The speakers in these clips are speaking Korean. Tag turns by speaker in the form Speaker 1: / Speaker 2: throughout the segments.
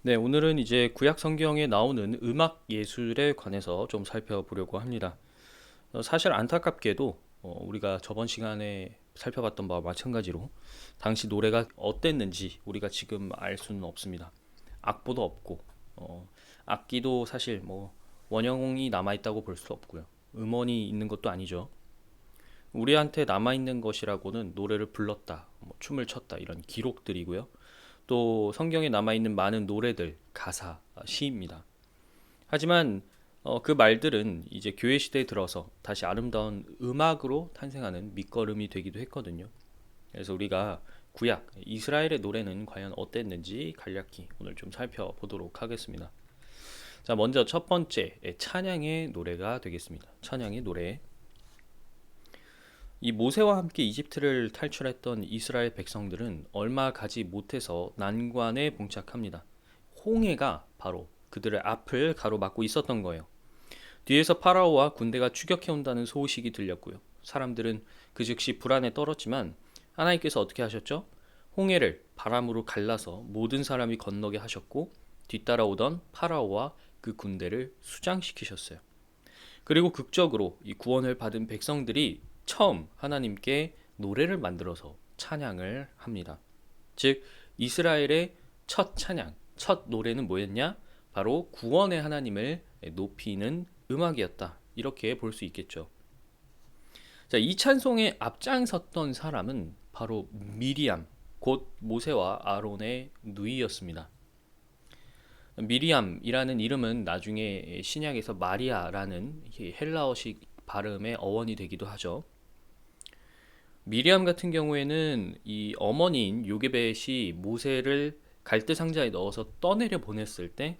Speaker 1: 네, 오늘은 이제 구약 성경에 나오는 음악 예술에 관해서 좀 살펴보려고 합니다. 사실 안타깝게도 우리가 저번 시간에 살펴봤던 바와 마찬가지로 당시 노래가 어땠는지 우리가 지금 알 수는 없습니다. 악보도 없고 악기도 사실 뭐 원형이 남아 있다고 볼 수 없고요. 음원이 있는 것도 아니죠. 우리한테 남아 있는 것이라고는 노래를 불렀다, 뭐 춤을 췄다 이런 기록들이고요. 또 성경에 남아 있는 많은 노래들, 가사, 시입니다. 하지만 그 말들은 이제 교회 시대에 들어서 다시 아름다운 음악으로 탄생하는 밑거름이 되기도 했거든요. 그래서 우리가 구약 이스라엘의 노래는 과연 어땠는지 간략히 오늘 좀 살펴보도록 하겠습니다. 자, 먼저 첫 번째 찬양의 노래가 되겠습니다. 찬양의 노래. 이 모세와 함께 이집트를 탈출했던 이스라엘 백성들은 얼마 가지 못해서 난관에 봉착합니다. 홍해가 바로 그들의 앞을 가로막고 있었던 거예요. 뒤에서 파라오와 군대가 추격해 온다는 소식이 들렸고요. 사람들은 그 즉시 불안에 떨었지만 하나님께서 어떻게 하셨죠? 홍해를 바람으로 갈라서 모든 사람이 건너게 하셨고 뒤따라오던 파라오와 그 군대를 수장시키셨어요. 그리고 극적으로 이 구원을 받은 백성들이 처음 하나님께 노래를 만들어서 찬양을 합니다. 즉 이스라엘의 첫 찬양, 첫 노래는 뭐였냐? 바로 구원의 하나님을 높이는 음악이었다. 이렇게 볼 수 있겠죠. 자, 이 찬송에 앞장섰던 사람은 바로 미리암, 곧 모세와 아론의 누이였습니다. 미리암이라는 이름은 나중에 신약에서 마리아라는 헬라어식 발음의 어원이 되기도 하죠. 미리암 같은 경우에는 이 어머니인 요게벳이 모세를 갈대 상자에 넣어서 떠내려 보냈을 때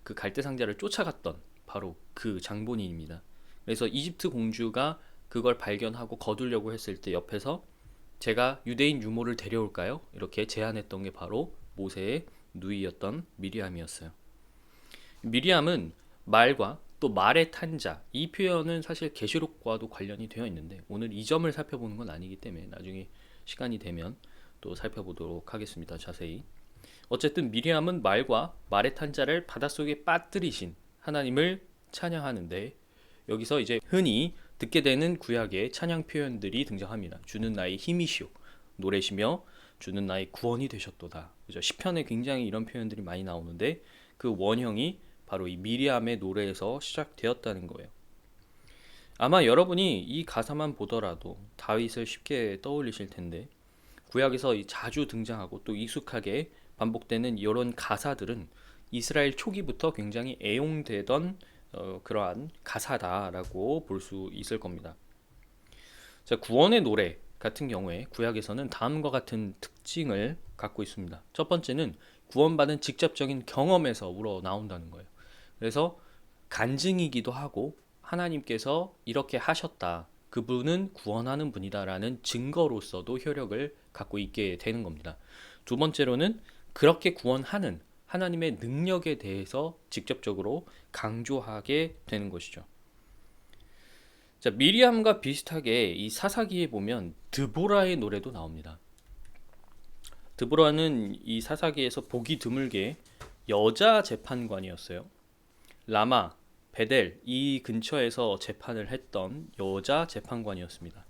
Speaker 1: 그 갈대 상자를 쫓아갔던 바로 그 장본인입니다. 그래서 이집트 공주가 그걸 발견하고 거두려고 했을 때 옆에서 제가 유대인 유모를 데려올까요? 이렇게 제안했던 게 바로 모세의 누이였던 미리암이었어요. 미리암은 말과 또 말의 탄자, 이 표현은 사실 계시록과도 관련이 되어 있는데 오늘 이 점을 살펴보는 건 아니기 때문에 나중에 시간이 되면 또 살펴보도록 하겠습니다. 자세히. 어쨌든 미리암은 말과 말의 탄자를 바닷속에 빠뜨리신 하나님을 찬양하는데 여기서 이제 흔히 듣게 되는 구약의 찬양 표현들이 등장합니다. 주는 나의 힘이시오, 노래시며 주는 나의 구원이 되셨도다. 그죠? 시편에 굉장히 이런 표현들이 많이 나오는데 그 원형이 바로 이 미리암의 노래에서 시작되었다는 거예요. 아마 여러분이 이 가사만 보더라도 다윗을 쉽게 떠올리실 텐데 구약에서 자주 등장하고 또 익숙하게 반복되는 이런 가사들은 이스라엘 초기부터 굉장히 애용되던 그러한 가사다라고 볼 수 있을 겁니다. 자, 구원의 노래 같은 경우에 구약에서는 다음과 같은 특징을 갖고 있습니다. 첫 번째는 구원받은 직접적인 경험에서 우러나온다는 거예요. 그래서 간증이기도 하고 하나님께서 이렇게 하셨다. 그분은 구원하는 분이다라는 증거로서도 효력을 갖고 있게 되는 겁니다. 두 번째로는 그렇게 구원하는 하나님의 능력에 대해서 직접적으로 강조하게 되는 것이죠. 자, 미리암과 비슷하게 이 사사기에 보면 드보라의 노래도 나옵니다. 드보라는 이 사사기에서 보기 드물게 여자 재판관이었어요. 라마, 베델 이 근처에서 재판을 했던 여자 재판관이었습니다.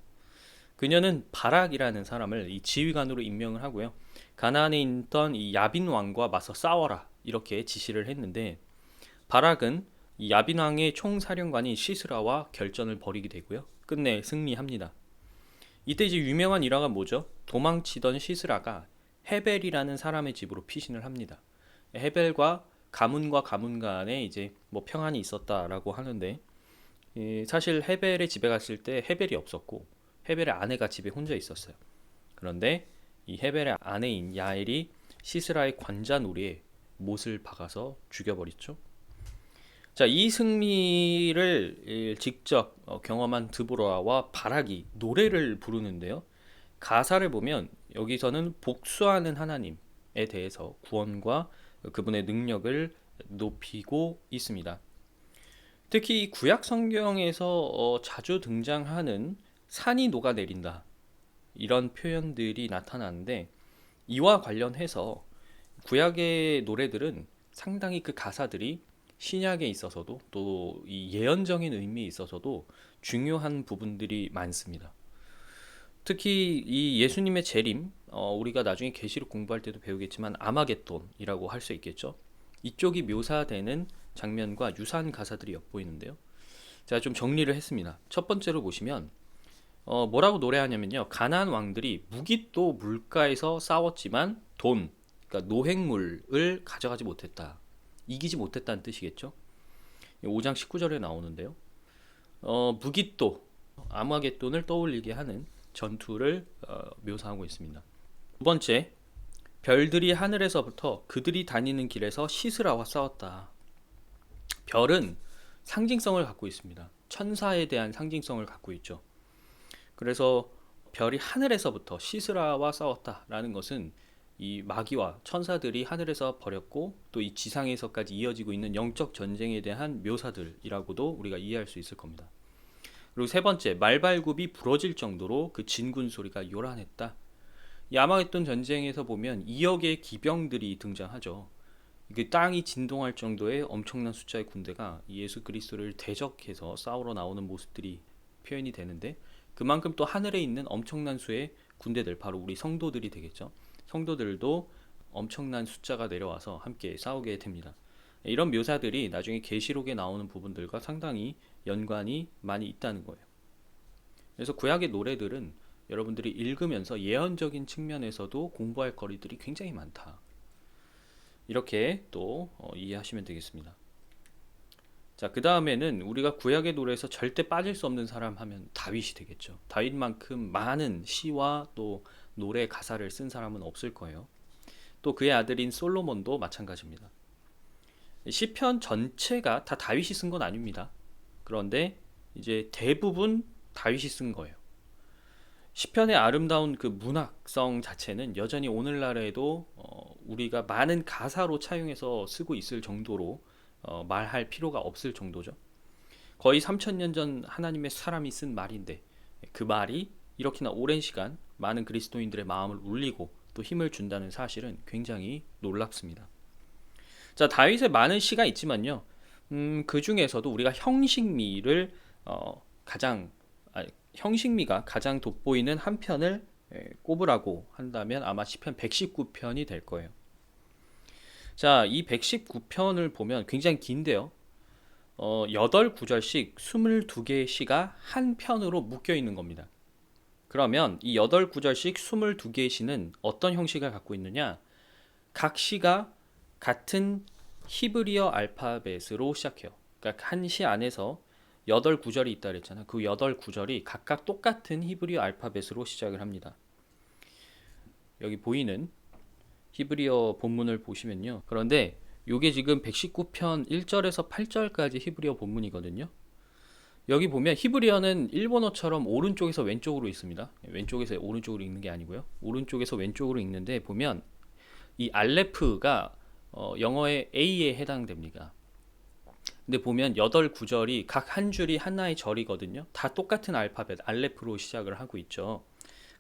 Speaker 1: 그녀는 바락이라는 사람을 이 지휘관으로 임명을 하고요. 가나안에 있던 이 야빈 왕과 맞서 싸워라 이렇게 지시를 했는데 바락은 이 야빈 왕의 총사령관인 시스라와 결전을 벌이게 되고요. 끝내 승리합니다. 이때 이제 유명한 일화가 뭐죠? 도망치던 시스라가 헤벨이라는 사람의 집으로 피신을 합니다. 헤벨과 가문과 가문 간에 이제 뭐 평안이 있었다라고 하는데 사실 헤벨의 집에 갔을 때 헤벨이 없었고 헤벨의 아내가 집에 혼자 있었어요. 그런데 이 헤벨의 아내인 야엘이 시스라의 관자놀이에 못을 박아서 죽여버렸죠. 자, 이 승리를 직접 경험한 드보라와 바락이 노래를 부르는데요. 가사를 보면 여기서는 복수하는 하나님에 대해서 구원과 그분의 능력을 높이고 있습니다. 특히 구약 성경에서 자주 등장하는 산이 녹아내린다 이런 표현들이 나타나는데 이와 관련해서 구약의 노래들은 상당히 그 가사들이 신약에 있어서도 또 이 예언적인 의미에 있어서도 중요한 부분들이 많습니다. 특히 이 예수님의 재림, 우리가 나중에 계시록 공부할 때도 배우겠지만 아마겟돈이라고 할 수 있겠죠. 이쪽이 묘사되는 장면과 유사한 가사들이 엿보이는데요. 제가 좀 정리를 했습니다. 첫 번째로 보시면 뭐라고 노래하냐면요. 가나안 왕들이 무기또 물가에서 싸웠지만 돈, 그러니까 노획물을 가져가지 못했다. 이기지 못했다는 뜻이겠죠. 5장 19절에 나오는데요. 무기또, 아마겟돈을 떠올리게 하는 전투를 묘사하고 있습니다. 두 번째, 별들이 하늘에서부터 그들이 다니는 길에서 시스라와 싸웠다. 별은 상징성을 갖고 있습니다. 천사에 대한 상징성을 갖고 있죠. 그래서 별이 하늘에서부터 시스라와 싸웠다라는 것은 이 마귀와 천사들이 하늘에서 벌였고 또 이 지상에서까지 이어지고 있는 영적 전쟁에 대한 묘사들이라고도 우리가 이해할 수 있을 겁니다. 그리고 세 번째, 말발굽이 부러질 정도로 그 진군 소리가 요란했다. 이 아마겟돈 전쟁에서 보면 2억의 기병들이 등장하죠. 그 땅이 진동할 정도의 엄청난 숫자의 군대가 예수 그리스도를 대적해서 싸우러 나오는 모습들이 표현이 되는데, 그만큼 또 하늘에 있는 엄청난 수의 군대들, 바로 우리 성도들이 되겠죠. 성도들도 엄청난 숫자가 내려와서 함께 싸우게 됩니다. 이런 묘사들이 나중에 계시록에 나오는 부분들과 상당히 연관이 많이 있다는 거예요. 그래서 구약의 노래들은 여러분들이 읽으면서 예언적인 측면에서도 공부할 거리들이 굉장히 많다. 이렇게 또 이해하시면 되겠습니다. 자, 그 다음에는 우리가 구약의 노래에서 절대 빠질 수 없는 사람 하면 다윗이 되겠죠. 다윗만큼 많은 시와 또 노래 가사를 쓴 사람은 없을 거예요. 또 그의 아들인 솔로몬도 마찬가지입니다. 시편 전체가 다 다윗이 쓴 건 아닙니다. 그런데 이제 대부분 다윗이 쓴 거예요. 시편의 아름다운 그 문학성 자체는 여전히 오늘날에도 우리가 많은 가사로 차용해서 쓰고 있을 정도로 말할 필요가 없을 정도죠. 거의 3000년 전 하나님의 사람이 쓴 말인데 그 말이 이렇게나 오랜 시간 많은 그리스도인들의 마음을 울리고 또 힘을 준다는 사실은 굉장히 놀랍습니다. 자, 다윗의 많은 시가 있지만요. 그 중에서도 우리가 형식미를 가장 형식미가 가장 돋보이는 한 편을 꼽으라고 한다면 아마 시편 119편이 될 거예요. 자, 이 119편을 보면 굉장히 긴데요. 8구절씩 22개의 시가 한 편으로 묶여 있는 겁니다. 그러면 이 8구절씩 22개의 시는 어떤 형식을 갖고 있느냐? 각 시가 같은 히브리어 알파벳으로 시작해요. 그러니까 한 시 안에서 8구절이 있다 그랬잖아요. 그 8구절이 각각 똑같은 히브리어 알파벳으로 시작을 합니다. 여기 보이는 히브리어 본문을 보시면요. 그런데 이게 지금 119편 1절에서 8절까지 히브리어 본문이거든요. 여기 보면 히브리어는 일본어처럼 오른쪽에서 왼쪽으로 있습니다. 왼쪽에서 오른쪽으로 읽는 게 아니고요. 오른쪽에서 왼쪽으로 읽는데 보면 이 알레프가 영어의 A에 해당됩니다. 근데 보면 8구절이 각 한 줄이 하나의 절이거든요. 다 똑같은 알파벳 알레프로 시작을 하고 있죠.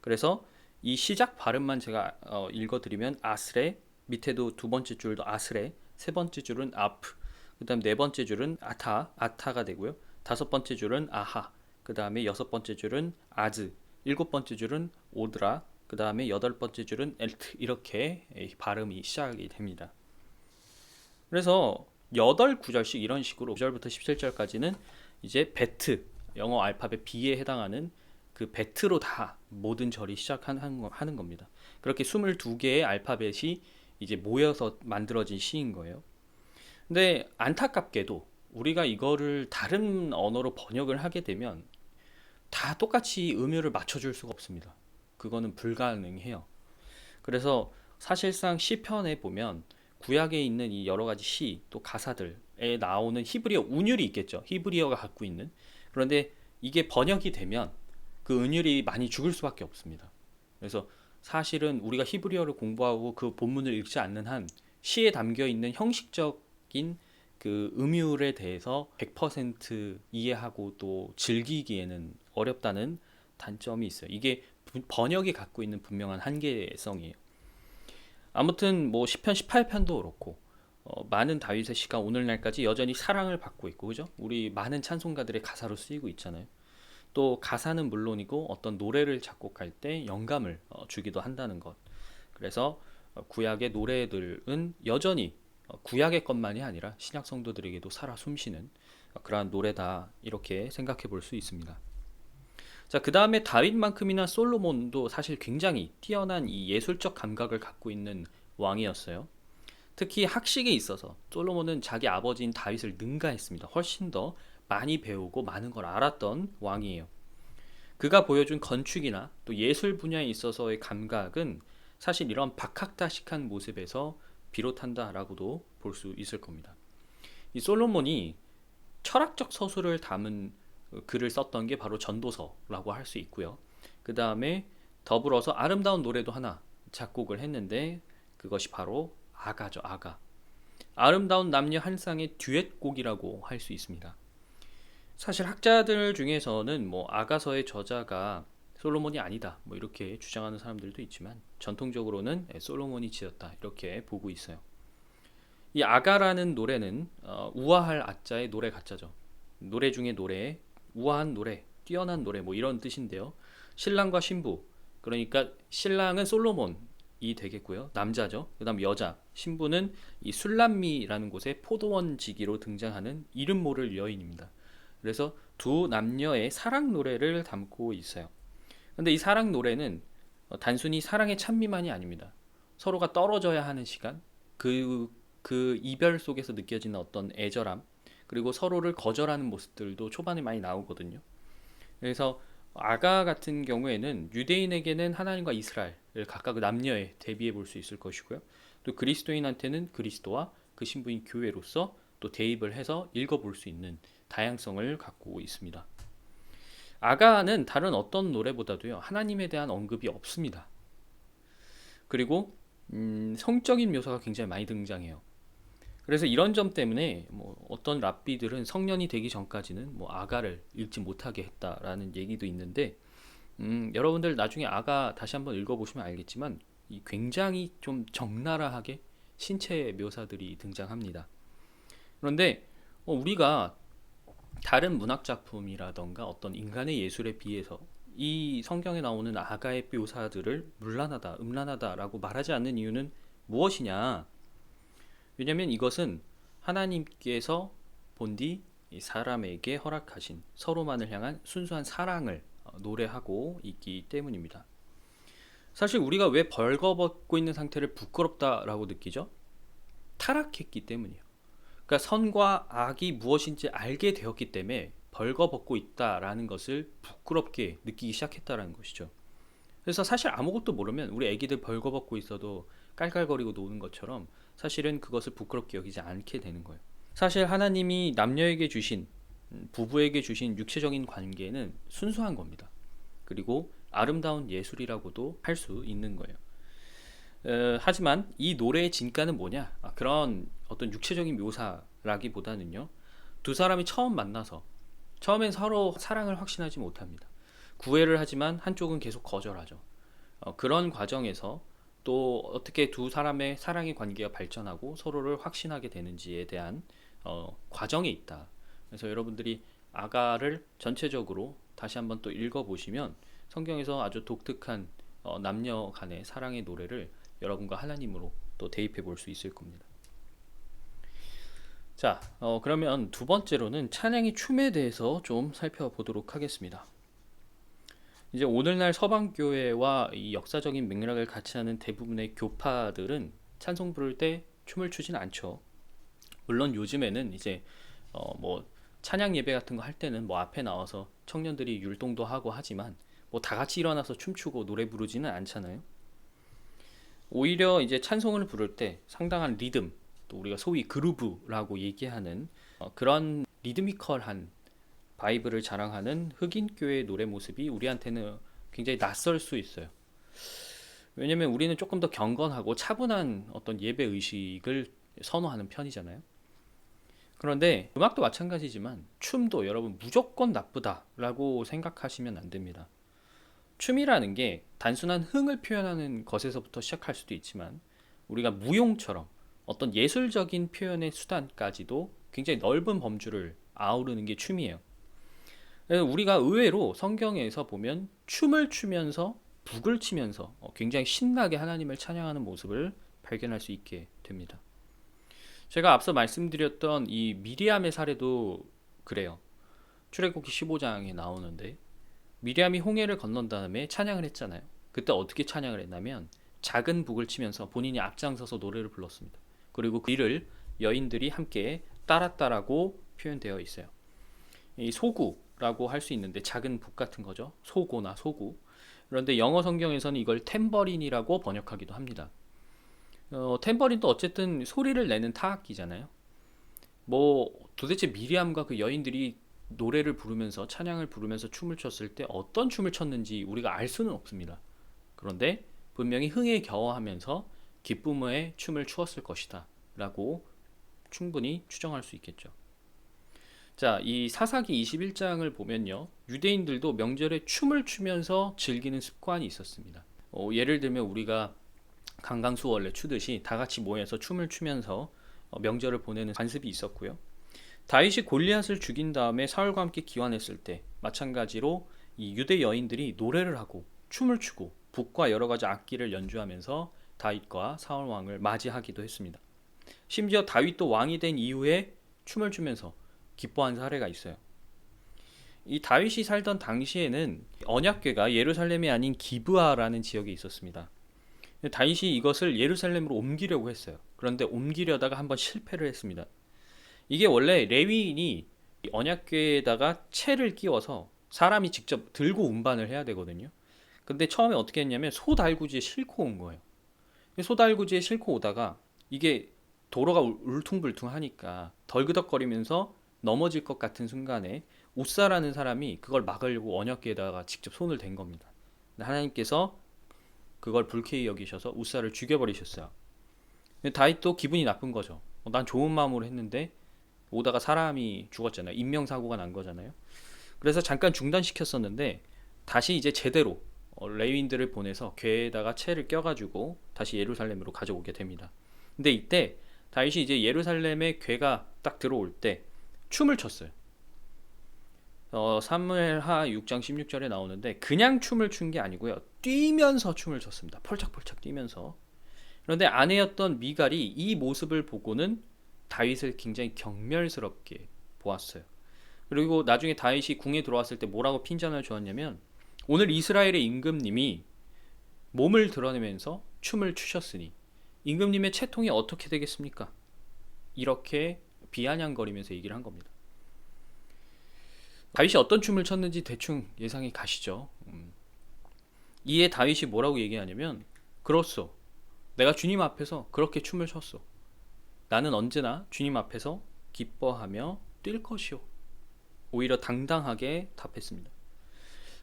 Speaker 1: 그래서 이 시작 발음만 제가 읽어드리면 아스레, 밑에도 두 번째 줄도 아스레, 세 번째 줄은 아프, 그 다음 네 번째 줄은 아타가 되고요. 다섯 번째 줄은 아하, 그 다음에 여섯 번째 줄은 아즈, 일곱 번째 줄은 오드라, 그 다음에 여덟 번째 줄은 엘트, 이렇게 발음이 시작이 됩니다. 그래서 8구절씩 이런 식으로 9절부터 17절까지는 이제 베트, 영어 알파벳 B에 해당하는 그 베트로 다 모든 절이 시작하는 겁니다. 그렇게 22개의 알파벳이 이제 모여서 만들어진 시인 거예요. 근데 안타깝게도 우리가 이거를 다른 언어로 번역을 하게 되면 다 똑같이 음율을 맞춰줄 수가 없습니다. 그거는 불가능해요. 그래서 사실상 시편에 보면 구약에 있는 이 여러 가지 시, 또 가사들에 나오는 히브리어 운율이 있겠죠. 히브리어가 갖고 있는. 그런데 이게 번역이 되면 그 운율이 많이 죽을 수밖에 없습니다. 그래서 사실은 우리가 히브리어를 공부하고 그 본문을 읽지 않는 한 시에 담겨 있는 형식적인 그 음율에 대해서 100% 이해하고 또 즐기기에는 어렵다는 단점이 있어요. 이게 번역이 갖고 있는 분명한 한계성이에요. 아무튼 뭐 시편 18편도 그렇고 많은 다윗의 시가 오늘날까지 여전히 사랑을 받고 있고, 그죠? 우리 많은 찬송가들의 가사로 쓰이고 있잖아요. 또 가사는 물론이고 어떤 노래를 작곡할 때 영감을 주기도 한다는 것. 그래서 구약의 노래들은 여전히 구약의 것만이 아니라 신약 성도들에게도 살아 숨쉬는 그러한 노래다, 이렇게 생각해 볼 수 있습니다. 자, 그 다음에 다윗만큼이나 솔로몬도 사실 굉장히 뛰어난 이 예술적 감각을 갖고 있는 왕이었어요. 특히 학식에 있어서 솔로몬은 자기 아버지인 다윗을 능가했습니다. 훨씬 더 많이 배우고 많은 걸 알았던 왕이에요. 그가 보여준 건축이나 또 예술 분야에 있어서의 감각은 사실 이런 박학다식한 모습에서 비롯한다라고도 볼 수 있을 겁니다. 이 솔로몬이 철학적 서술을 담은 글을 썼던 게 바로 전도서라고 할 수 있고요. 그 다음에 더불어서 아름다운 노래도 하나 작곡을 했는데, 그것이 바로 아가죠, 아가. 아름다운 남녀 한 쌍의 듀엣곡이라고 할 수 있습니다. 사실 학자들 중에서는 뭐 아가서의 저자가 솔로몬이 아니다, 뭐 이렇게 주장하는 사람들도 있지만 전통적으로는 솔로몬이 지었다, 이렇게 보고 있어요. 이 아가라는 노래는 우아할 아자의 노래 가짜죠. 노래 중에 노래, 우아한 노래, 뛰어난 노래, 뭐 이런 뜻인데요. 신랑과 신부, 그러니까 신랑은 솔로몬이 되겠고요. 남자죠. 그다음 여자, 신부는 이 술람미라는 곳에 포도원지기로 등장하는 이름 모를 여인입니다. 그래서 두 남녀의 사랑 노래를 담고 있어요. 근데 이 사랑 노래는 단순히 사랑의 찬미만이 아닙니다. 서로가 떨어져야 하는 시간, 그 이별 속에서 느껴지는 어떤 애절함, 그리고 서로를 거절하는 모습들도 초반에 많이 나오거든요. 그래서 아가 같은 경우에는 유대인에게는 하나님과 이스라엘을 각각 남녀에 대비해 볼 수 있을 것이고요. 또 그리스도인한테는 그리스도와 그 신부인 교회로서 또 대입을 해서 읽어볼 수 있는 다양성을 갖고 있습니다. 아가는 다른 어떤 노래보다도요, 하나님에 대한 언급이 없습니다. 그리고 성적인 묘사가 굉장히 많이 등장해요. 그래서 이런 점 때문에 뭐 어떤 랍비들은 성년이 되기 전까지는 뭐 아가를 읽지 못하게 했다라는 얘기도 있는데, 여러분들 나중에 아가 다시 한번 읽어보시면 알겠지만 이 굉장히 좀 적나라하게 신체 묘사들이 등장합니다. 그런데 우리가 다른 문학 작품이라던가 어떤 인간의 예술에 비해서 이 성경에 나오는 아가의 묘사들을 문란하다, 음란하다라고 말하지 않는 이유는 무엇이냐? 왜냐하면 이것은 하나님께서 본디 사람에게 허락하신 서로만을 향한 순수한 사랑을 노래하고 있기 때문입니다. 사실 우리가 왜 벌거벗고 있는 상태를 부끄럽다라고 느끼죠? 타락했기 때문이에요. 그러니까 선과 악이 무엇인지 알게 되었기 때문에 벌거벗고 있다라는 것을 부끄럽게 느끼기 시작했다라는 것이죠. 그래서 사실 아무것도 모르면 우리 애기들 벌거벗고 있어도 깔깔거리고 노는 것처럼 사실은 그것을 부끄럽게 여기지 않게 되는 거예요. 사실 하나님이 남녀에게 주신, 부부에게 주신 육체적인 관계는 순수한 겁니다. 그리고 아름다운 예술이라고도 할 수 있는 거예요. 하지만 이 노래의 진가는 뭐냐? 그런 어떤 육체적인 묘사라기보다는요, 두 사람이 처음 만나서 처음엔 서로 사랑을 확신하지 못합니다. 구애를 하지만 한쪽은 계속 거절하죠. 그런 과정에서 또 어떻게 두 사람의 사랑의 관계가 발전하고 서로를 확신하게 되는지에 대한 과정에 있다. 그래서 여러분들이 아가를 전체적으로 다시 한번 또 읽어보시면 성경에서 아주 독특한 남녀 간의 사랑의 노래를 여러분과 하나님으로 또 대입해 볼 수 있을 겁니다. 자, 그러면 두 번째로는 찬양의 춤에 대해서 좀 살펴보도록 하겠습니다. 이제 오늘날 서방교회와 이 역사적인 맥락을 같이 하는 대부분의 교파들은 찬송 부를 때 춤을 추진 않죠. 물론 요즘에는 이제 뭐 찬양 예배 같은 거 할 때는 뭐 앞에 나와서 청년들이 율동도 하고 하지만 뭐 다 같이 일어나서 춤추고 노래 부르지는 않잖아요. 오히려 이제 찬송을 부를 때 상당한 리듬, 또 우리가 소위 그루브라고 얘기하는 그런 리드미컬한 바이브를 자랑하는 흑인 교회의 노래 모습이 우리한테는 굉장히 낯설 수 있어요. 왜냐면 우리는 조금 더 경건하고 차분한 어떤 예배 의식을 선호하는 편이잖아요. 그런데 음악도 마찬가지지만 춤도 여러분 무조건 나쁘다라고 생각하시면 안 됩니다. 춤이라는 게 단순한 흥을 표현하는 것에서부터 시작할 수도 있지만 우리가 무용처럼 어떤 예술적인 표현의 수단까지도 굉장히 넓은 범주를 아우르는 게 춤이에요. 그래서 우리가 의외로 성경에서 보면 춤을 추면서 북을 치면서 굉장히 신나게 하나님을 찬양하는 모습을 발견할 수 있게 됩니다. 제가 앞서 말씀드렸던 이 미리암의 사례도 그래요. 출애굽기 15장에 나오는데 미리암이 홍해를 건넌 다음에 찬양을 했잖아요. 그때 어떻게 찬양을 했냐면 작은 북을 치면서 본인이 앞장서서 노래를 불렀습니다. 그리고 그 일을 여인들이 함께 따랐다라고 표현되어 있어요. 이 소구라고 할 수 있는데 작은 북 같은 거죠. 소고나 소구. 그런데 영어 성경에서는 이걸 탬버린이라고 번역하기도 합니다. 탬버린도 어쨌든 소리를 내는 타악기잖아요. 뭐 도대체 미리암과 그 여인들이 노래를 부르면서 찬양을 부르면서 춤을 췄을 때 어떤 춤을 췄는지 우리가 알 수는 없습니다. 그런데 분명히 흥에 겨워하면서 기쁨의 춤을 추었을 것이다 라고 충분히 추정할 수 있겠죠. 자, 이 사사기 21장을 보면요, 유대인들도 명절에 춤을 추면서 즐기는 습관이 있었습니다. 예를 들면 우리가 강강수월래 추듯이 다 같이 모여서 춤을 추면서 명절을 보내는 관습이 있었고요. 다윗이 골리앗을 죽인 다음에 사울과 함께 기환했을 때 마찬가지로 이 유대 여인들이 노래를 하고 춤을 추고 북과 여러 가지 악기를 연주하면서 다윗과 사울 왕을 맞이하기도 했습니다. 심지어 다윗도 왕이 된 이후에 춤을 추면서 기뻐한 사례가 있어요. 이 다윗이 살던 당시에는 언약궤가 예루살렘이 아닌 기브아라는 지역에 있었습니다. 다윗이 이것을 예루살렘으로 옮기려고 했어요. 그런데 옮기려다가 한번 실패를 했습니다. 이게 원래 레위인이 언약궤에다가 채를 끼워서 사람이 직접 들고 운반을 해야 되거든요. 근데 처음에 어떻게 했냐면 소달구지에 싣고 온 거예요. 소달구지에 싣고 오다가 이게 도로가 울퉁불퉁하니까 덜그덕거리면서 넘어질 것 같은 순간에 우사라는 사람이 그걸 막으려고 언약궤에다가 직접 손을 댄 겁니다. 하나님께서 그걸 불쾌히 여기셔서 우사를 죽여버리셨어요. 근데 다윗도 기분이 나쁜 거죠. 난 좋은 마음으로 했는데 오다가 사람이 죽었잖아요. 인명사고가 난 거잖아요. 그래서 잠깐 중단시켰었는데 다시 이제 제대로 레위인들을 보내서 궤에다가 채를 껴가지고 다시 예루살렘으로 가져오게 됩니다. 근데 이때 다윗이 이제 예루살렘에 궤가 딱 들어올 때 춤을 췄어요. 사무엘하 6장 16절에 나오는데 그냥 춤을 춘 게 아니고요. 뛰면서 춤을 췄습니다. 펄짝펄짝 뛰면서. 그런데 아내였던 미갈이 이 모습을 보고는 다윗을 굉장히 경멸스럽게 보았어요. 그리고 나중에 다윗이 궁에 들어왔을 때 뭐라고 핀잔을 주었냐면 오늘 이스라엘의 임금님이 몸을 드러내면서 춤을 추셨으니 임금님의 채통이 어떻게 되겠습니까? 이렇게 비아냥거리면서 얘기를 한 겁니다. 다윗이 어떤 춤을 췄는지 대충 예상이 가시죠. 이에 다윗이 뭐라고 얘기하냐면 그렇소. 내가 주님 앞에서 그렇게 춤을 췄소. 나는 언제나 주님 앞에서 기뻐하며 뛸 것이오. 오히려 당당하게 답했습니다.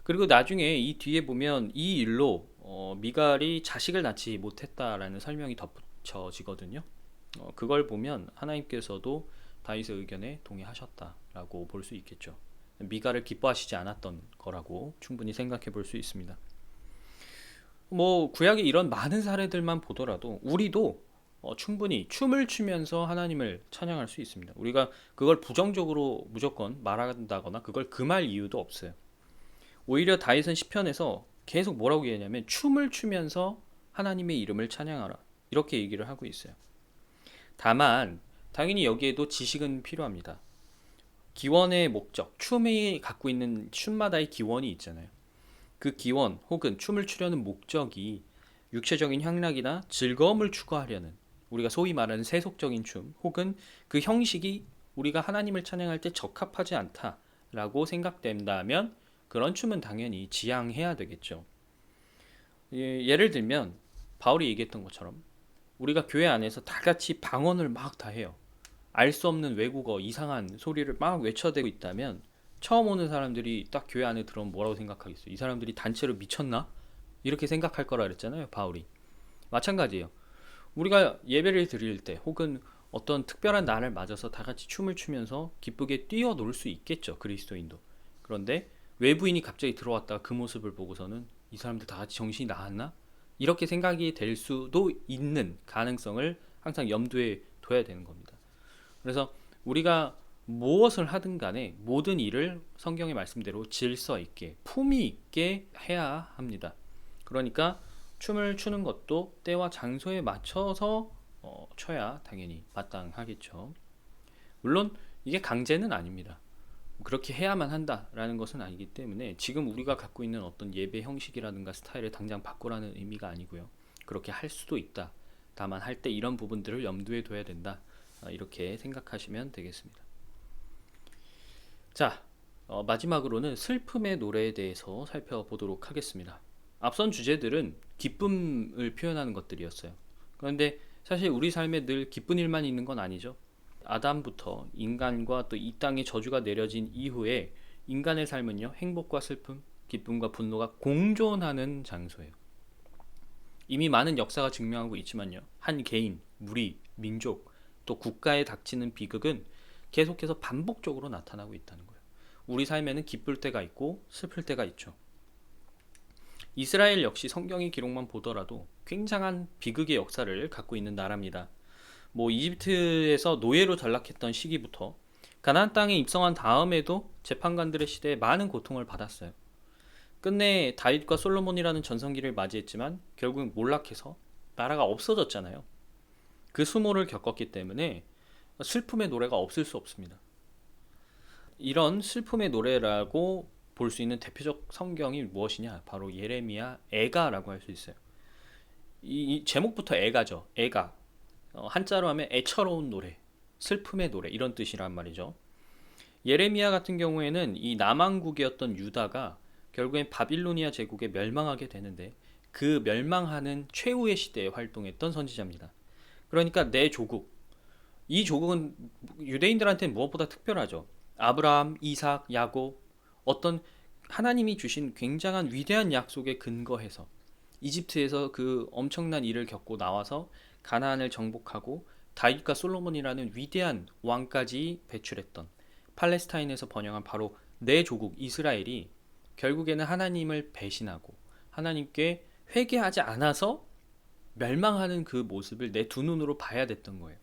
Speaker 1: 그리고 나중에 이 뒤에 보면 이 일로 미갈이 자식을 낳지 못했다라는 설명이 덧붙여지거든요. 그걸 보면 하나님께서도 다윗의 의견에 동의하셨다라고 볼 수 있겠죠. 미갈을 기뻐하시지 않았던 거라고 충분히 생각해 볼 수 있습니다. 뭐 구약의 이런 많은 사례들만 보더라도 우리도 충분히 춤을 추면서 하나님을 찬양할 수 있습니다. 우리가 그걸 부정적으로 무조건 말한다거나 그걸 금할 이유도 없어요. 오히려 다윗은 시편에서 계속 뭐라고 얘기하냐면 춤을 추면서 하나님의 이름을 찬양하라 이렇게 얘기를 하고 있어요. 다만 당연히 여기에도 지식은 필요합니다. 기원의 목적, 춤이 갖고 있는 춤마다의 기원이 있잖아요. 그 기원 혹은 춤을 추려는 목적이 육체적인 향락이나 즐거움을 추구하려는 우리가 소위 말하는 세속적인 춤 혹은 그 형식이 우리가 하나님을 찬양할 때 적합하지 않다라고 생각된다면 그런 춤은 당연히 지양해야 되겠죠. 예를 들면 바울이 얘기했던 것처럼 우리가 교회 안에서 다 같이 방언을 막 다 해요. 알 수 없는 외국어 이상한 소리를 막 외쳐대고 있다면 처음 오는 사람들이 딱 교회 안에 들어오면 뭐라고 생각하겠어요? 이 사람들이 단체로 미쳤나? 이렇게 생각할 거라 그랬잖아요, 바울이. 마찬가지예요. 우리가 예배를 드릴 때 혹은 어떤 특별한 날을 맞아서 다 같이 춤을 추면서 기쁘게 뛰어놀 수 있겠죠, 그리스도인도. 그런데 외부인이 갑자기 들어왔다가 그 모습을 보고서는 이 사람들 다 같이 정신이 나갔나? 이렇게 생각이 될 수도 있는 가능성을 항상 염두에 둬야 되는 겁니다. 그래서 우리가 무엇을 하든 간에 모든 일을 성경의 말씀대로 질서 있게 품위 있게 해야 합니다. 그러니까 춤을 추는 것도 때와 장소에 맞춰서 춰야 당연히 마땅하겠죠. 물론 이게 강제는 아닙니다. 그렇게 해야만 한다라는 것은 아니기 때문에 지금 우리가 갖고 있는 어떤 예배 형식이라든가 스타일을 당장 바꾸라는 의미가 아니고요. 그렇게 할 수도 있다. 다만 할 때 이런 부분들을 염두에 둬야 된다. 이렇게 생각하시면 되겠습니다. 자, 마지막으로는 슬픔의 노래에 대해서 살펴보도록 하겠습니다. 앞선 주제들은 기쁨을 표현하는 것들이었어요. 그런데 사실 우리 삶에 늘 기쁜 일만 있는 건 아니죠. 아담부터 인간과 또 이 땅에 저주가 내려진 이후에 인간의 삶은요, 행복과 슬픔, 기쁨과 분노가 공존하는 장소예요. 이미 많은 역사가 증명하고 있지만요, 한 개인, 무리, 민족, 또 국가에 닥치는 비극은 계속해서 반복적으로 나타나고 있다는 거예요. 우리 삶에는 기쁠 때가 있고 슬플 때가 있죠. 이스라엘 역시 성경의 기록만 보더라도 굉장한 비극의 역사를 갖고 있는 나라입니다. 이집트에서 노예로 전락했던 시기부터 가나안 땅에 입성한 다음에도 재판관들의 시대에 많은 고통을 받았어요. 끝내 다윗과 솔로몬이라는 전성기를 맞이했지만 결국 몰락해서 나라가 없어졌잖아요. 그 수모를 겪었기 때문에 슬픔의 노래가 없을 수 없습니다. 이런 슬픔의 노래라고 볼 수 있는 대표적 성경이 무엇이냐? 바로 예레미야 애가라고 할 수 있어요. 이 제목부터 애가죠. 애가. 한자로 하면 애처로운 노래, 슬픔의 노래 이런 뜻이란 말이죠. 예레미야 같은 경우에는 이 남왕국이었던 유다가 결국엔 바빌로니아 제국에 멸망하게 되는데 그 멸망하는 최후의 시대에 활동했던 선지자입니다. 그러니까 내 조국, 이 조국은 유대인들한테는 무엇보다 특별하죠. 아브라함, 이삭, 야곱, 어떤 하나님이 주신 굉장한 위대한 약속에 근거해서 이집트에서 그 엄청난 일을 겪고 나와서 가나안을 정복하고 다윗과 솔로몬이라는 위대한 왕까지 배출했던 팔레스타인에서 번영한 바로 내 조국 이스라엘이 결국에는 하나님을 배신하고 하나님께 회개하지 않아서 멸망하는 그 모습을 내 두 눈으로 봐야 됐던 거예요.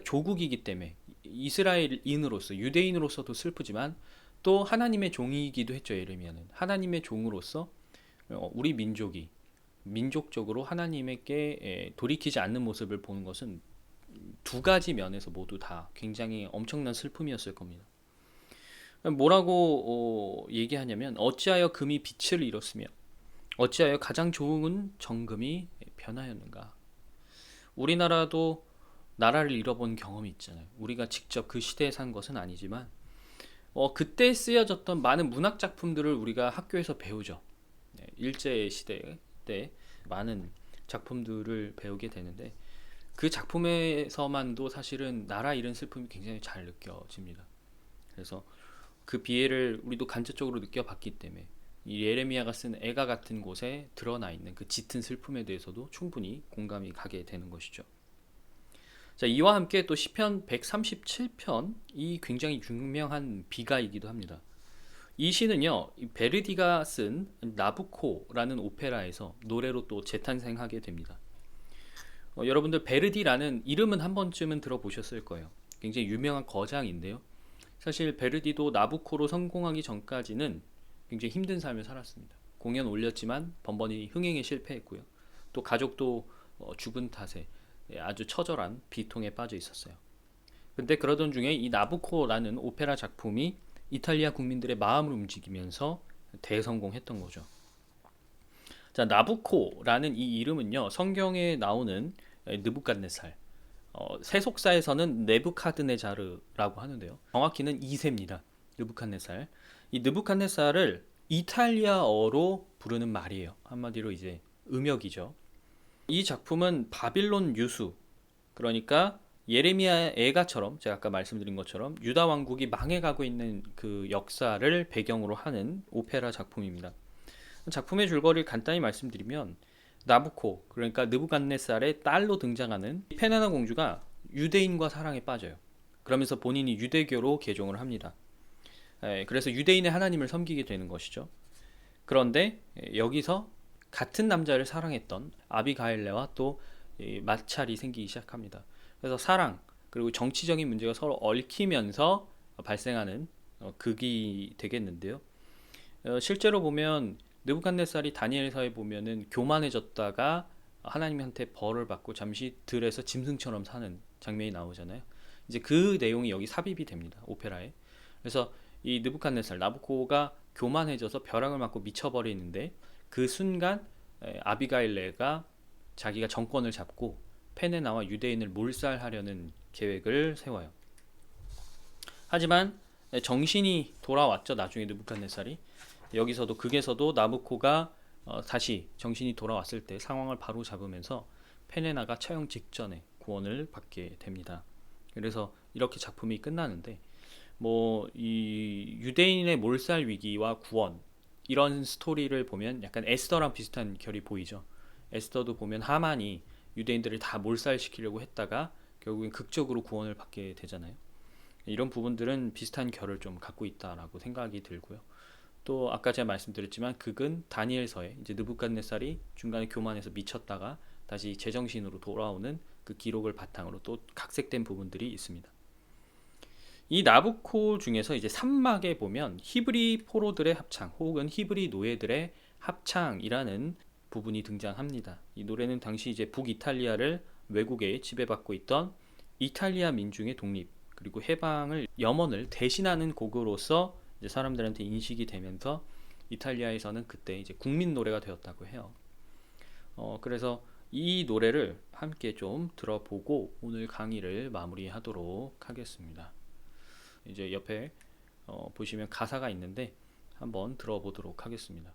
Speaker 1: 조국이기 때문에 이스라엘인으로서 유대인으로서도 슬프지만 또 하나님의 종이기도 했죠. 예레미야는 하나님의 종으로서 우리 민족이 민족적으로 하나님께 돌이키지 않는 모습을 보는 것은 두 가지 면에서 모두 다 굉장히 엄청난 슬픔이었을 겁니다. 뭐라고 얘기하냐면 어찌하여 금이 빛을 잃었으며 어찌하여 가장 좋은 정금이 변하였는가. 우리나라도 나라를 잃어본 경험이 있잖아요. 우리가 직접 그 시대에 산 것은 아니지만 그때 쓰여졌던 많은 문학 작품들을 우리가 학교에서 배우죠. 일제 시대 때 많은 작품들을 배우게 되는데 그 작품에서만도 사실은 나라 잃은 슬픔이 굉장히 잘 느껴집니다. 그래서 그 비애를 우리도 간접적으로 느껴봤기 때문에 이 예레미야가 쓴 애가 같은 곳에 드러나 있는 그 짙은 슬픔에 대해서도 충분히 공감이 가게 되는 것이죠. 자, 이와 함께 또 시편 137편이 굉장히 유명한 비가이기도 합니다. 이 시는요, 베르디가 쓴 나부코라는 오페라에서 노래로 또 재탄생하게 됩니다. 여러분들 베르디라는 이름은 한 번쯤은 들어보셨을 거예요. 굉장히 유명한 거장인데요. 사실 베르디도 나부코로 성공하기 전까지는 굉장히 힘든 삶을 살았습니다. 공연 올렸지만 번번이 흥행에 실패했고요. 또 가족도 죽은 탓에 아주 처절한 비통에 빠져 있었어요. 근데 그러던 중에 이 나부코라는 오페라 작품이 이탈리아 국민들의 마음을 움직이면서 대성공했던 거죠. 자, 나부코라는 이 이름은요, 성경에 나오는 느부갓네살, 세속사에서는 네부카드네자르라고 하는데요. 정확히는 2세입니다. 느부갓네살. 이 느부갓네살을 이탈리아어로 부르는 말이에요. 한마디로 이제 음역이죠. 이 작품은 바빌론 유수, 그러니까 예레미야 애가처럼 제가 아까 말씀드린 것처럼 유다 왕국이 망해가고 있는 그 역사를 배경으로 하는 오페라 작품입니다. 작품의 줄거리를 간단히 말씀드리면 나부코, 그러니까 느부갓네살의 딸로 등장하는 페나나 공주가 유대인과 사랑에 빠져요. 그러면서 본인이 유대교로 개종을 합니다. 그래서 유대인의 하나님을 섬기게 되는 것이죠. 그런데 여기서 같은 남자를 사랑했던 아비가일레와 또 마찰이 생기기 시작합니다. 그래서 사랑 그리고 정치적인 문제가 서로 얽히면서 발생하는 극이 되겠는데요. 실제로 보면 느부갓네살이 다니엘서에 보면은 교만해졌다가 하나님한테 벌을 받고 잠시 들에서 짐승처럼 사는 장면이 나오잖아요. 이제 그 내용이 여기 삽입이 됩니다. 오페라에. 그래서 이 느부갓네살 나부코가 교만해져서 벼락을 맞고 미쳐버리는데 그 순간 아비가일레가 자기가 정권을 잡고 페네나와 유대인을 몰살하려는 계획을 세워요. 하지만 정신이 돌아왔죠. 나중에 느부갓네살이 여기서도 극에서도 나부코가 다시 정신이 돌아왔을 때 상황을 바로 잡으면서 페네나가 처형 직전에 구원을 받게 됩니다. 그래서 이렇게 작품이 끝나는데 뭐 이 유대인의 몰살 위기와 구원 이런 스토리를 보면 약간 에스더랑 비슷한 결이 보이죠. 에스더도 보면 하만이 유대인들을 다 몰살시키려고 했다가 결국엔 극적으로 구원을 받게 되잖아요. 이런 부분들은 비슷한 결을 좀 갖고 있다라고 생각이 들고요. 또 아까 제가 말씀드렸지만 극은 다니엘서에 이제 느부갓네살이 중간에 교만해서 미쳤다가 다시 제정신으로 돌아오는 그 기록을 바탕으로 또 각색된 부분들이 있습니다. 이 나부코 중에서 이제 3막에 보면 히브리 포로들의 합창 혹은 히브리 노예들의 합창이라는 부분이 등장합니다. 이 노래는 당시 이제 북이탈리아를 외국에 지배받고 있던 이탈리아 민중의 독립 그리고 해방을 염원을 대신하는 곡으로서 이제 사람들한테 인식이 되면서 이탈리아에서는 그때 이제 국민 노래가 되었다고 해요. 그래서 이 노래를 함께 좀 들어보고 오늘 강의를 마무리하도록 하겠습니다. 이제 옆에 보시면 가사가 있는데 한번 들어보도록 하겠습니다.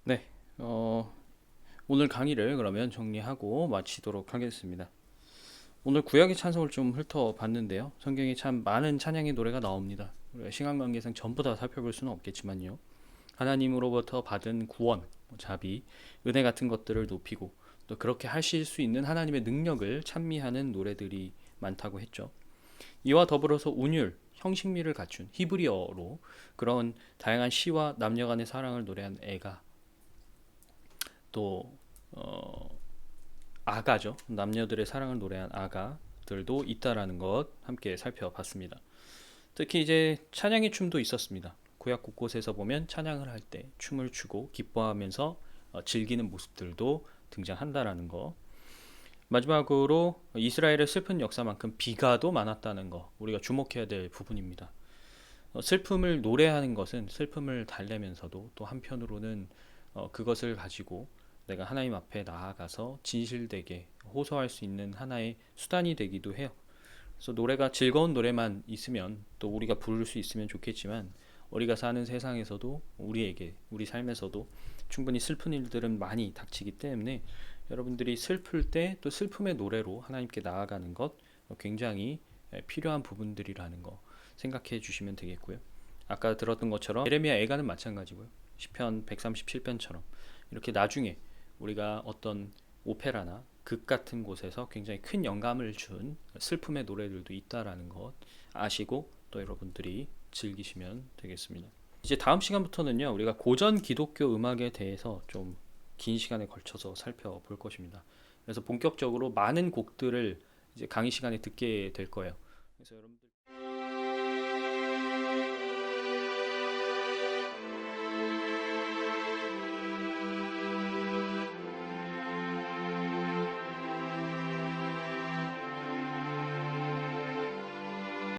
Speaker 1: 네, 오늘 강의를 그러면 정리하고 마치도록 하겠습니다. 오늘 구약의 찬송을 좀 훑어봤는데요. 성경에 참 많은 찬양의 노래가 나옵니다. 우리가 시간 관계상 전부 다 살펴볼 수는 없겠지만요. 하나님으로부터 받은 구원, 자비, 은혜 같은 것들을 높이고 또 그렇게 하실 수 있는 하나님의 능력을 찬미하는 노래들이 많다고 했죠. 이와 더불어서 운율, 형식미를 갖춘 히브리어로 그런 다양한 시와 남녀 간의 사랑을 노래한 애가 또 아가죠. 남녀들의 사랑을 노래한 아가들도 있다라는 것 함께 살펴봤습니다. 특히 이제 찬양의 춤도 있었습니다. 구약 곳곳에서 보면 찬양을 할 때 춤을 추고 기뻐하면서 즐기는 모습들도 등장한다라는 거. 마지막으로 이스라엘의 슬픈 역사만큼 비가도 많았다는 거 우리가 주목해야 될 부분입니다. 슬픔을 노래하는 것은 슬픔을 달래면서도 또 한편으로는 그것을 가지고 내가 하나님 앞에 나아가서 진실되게 호소할 수 있는 하나의 수단이 되기도 해요. 그래서 노래가 즐거운 노래만 있으면 또 우리가 부를 수 있으면 좋겠지만 우리가 사는 세상에서도 우리에게 우리 삶에서도 충분히 슬픈 일들은 많이 닥치기 때문에 여러분들이 슬플 때 또 슬픔의 노래로 하나님께 나아가는 것 굉장히 필요한 부분들이라는 거 생각해 주시면 되겠고요. 아까 들었던 것처럼 예레미야 애가는 마찬가지고요. 시편 137편처럼 이렇게 나중에 우리가 어떤 오페라나 극 같은 곳에서 굉장히 큰 영감을 준 슬픔의 노래들도 있다라는 것 아시고 또 여러분들이 즐기시면 되겠습니다. 이제 다음 시간부터는요, 우리가 고전 기독교 음악에 대해서 좀 긴 시간에 걸쳐서 살펴볼 것입니다. 그래서 본격적으로 많은 곡들을 이제 강의 시간에 듣게 될 거예요. 그래서 여러분들